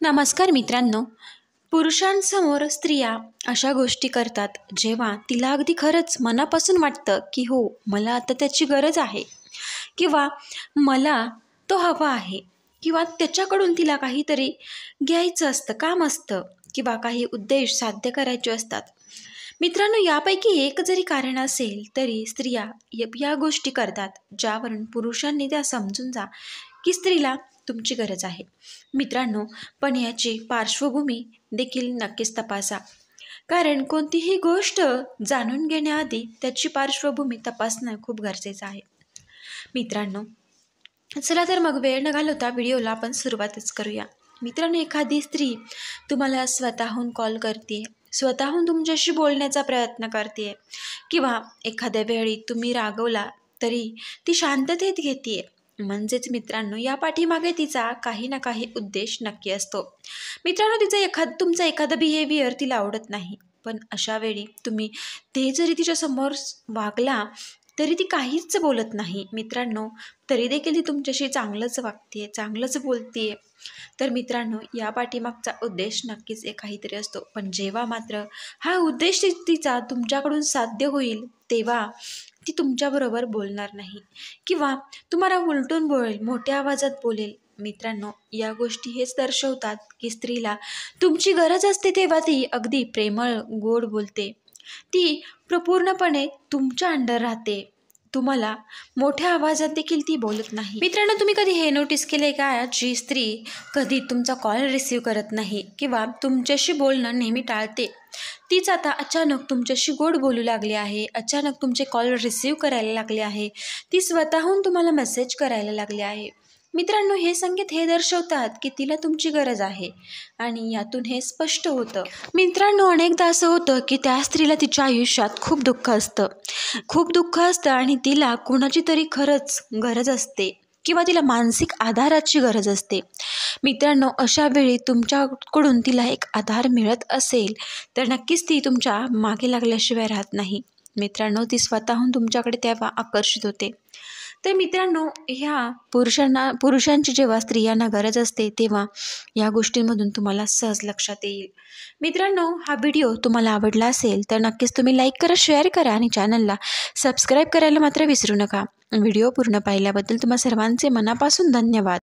नमस्कार मित्रांनो. पुरुषांसमोर स्त्रिया अशा गोष्टी करतात जेव्हा तिला अगदी खरंच मनापासून वाटतं की हो, मला आता त्याची गरज आहे, किंवा मला तो हवा आहे, किंवा त्याच्याकडून तिला काहीतरी घ्यायचं असतं, काम असतं, किंवा काही उद्देश साध्य करायचे असतात. मित्रांनो, यापैकी एक जरी कारण असेल तरी स्त्रिया या गोष्टी करतात ज्यावरून पुरुषांनी त्या समजून जा की स्त्रीला तुमची गरज आहे. मित्रांनो, पण याची पार्श्वभूमी देखील नक्कीच तपासा, कारण कोणतीही गोष्ट जाणून घेण्याआधी त्याची पार्श्वभूमी तपासणं खूप गरजेचं आहे. मित्रांनो, चला तर मग वेळ न घालवता व्हिडिओला आपण सुरुवातच करूया. मित्रांनो, एखादी स्त्री तुम्हाला स्वतःहून कॉल करते, स्वतःहून तुमच्याशी बोलण्याचा प्रयत्न करते, किंवा एखाद्या वेळी तुम्ही रागवला तरी ती शांततेत घेते, म्हणजेच मित्रांनो, या पाठीमागे तिचा काही ना काही उद्देश नक्की असतो. मित्रांनो, तुमचं एखादं बिहेवियर तिला आवडत नाही, पण अशा वेळी तुम्ही ते जरी तिच्यासमोर वागला तरी ती काहीच बोलत नाही. मित्रांनो, तरी देखील ती तुमच्याशी चांगलंच वागते, चांगलंच बोलते. तर मित्रांनो, या पाठीमागचा उद्देश नक्कीच काहीतरी असतो. पण जेव्हा मात्र हा उद्देश तिचा तुमच्याकडून साध्य होईल तेव्हा ती तुमच्याबरोबर बोलणार नाही, किंवा तुम्हाला उलटून बोलेल, मोठ्या आवाजात बोलेल. मित्रांनो, या गोष्टी हेच दर्शवतात की स्त्रीला तुमची गरज असते तेव्हा ती अगदी प्रेमळ गोड बोलते. ती पूर्णपणे तुमच्या अंडर राहते. तुम्हाला मोठ्या आवाजात देखील ती बोलत नाही. मित्रांनो, तुम्ही कधी हे नोटीस केले का, जी स्त्री कधी तुमचा कॉल रिसीव्ह करत नाही किंवा तुमच्याशी बोलणं नेहमी टाळते, तीच आता अचानक तुमच्याशी गोड बोलू लागली आहे, अचानक तुमचे कॉल रिसीव्ह करायला लागले आहे, ती स्वतःहून तुम्हाला मेसेज करायला लागली आहे. मित्रांनो, हे संकेत हे दर्शवतात की तिला तुमची गरज आहे, आणि यातून हे स्पष्ट होतं. मित्रांनो, अनेकदा असं होतं की त्या स्त्रीला तिच्या आयुष्यात खूप दुःख असतं आणि तिला कोणाची तरी खरंच गरज असते, किंवा तिला मानसिक आधाराची गरज असते. मित्रांनो, अशा वेळी तुमच्याकडून तिला एक आधार मिळत असेल तर नक्कीच ती तुमच्या मागे लागल्याशिवाय राहत नाही. मित्रांनो, ती स्वतःहून तुमच्याकडे तेव्हा आकर्षित होते. तर मित्रांनो, ह्या पुरुषांची जेव्हा स्त्रियांना गरज असते तेव्हा या गोष्टींमधून तुम्हाला सहज लक्षात येईल. मित्रांनो, हा व्हिडिओ तुम्हाला आवडला असेल तर नक्कीच तुम्ही लाईक करा, शेअर करा आणि चॅनलला सबस्क्राईब करायला मात्र विसरू नका. व्हिडिओ पूर्ण पाहिल्याबद्दल तुम्हा सर्वांचे मनापासून धन्यवाद.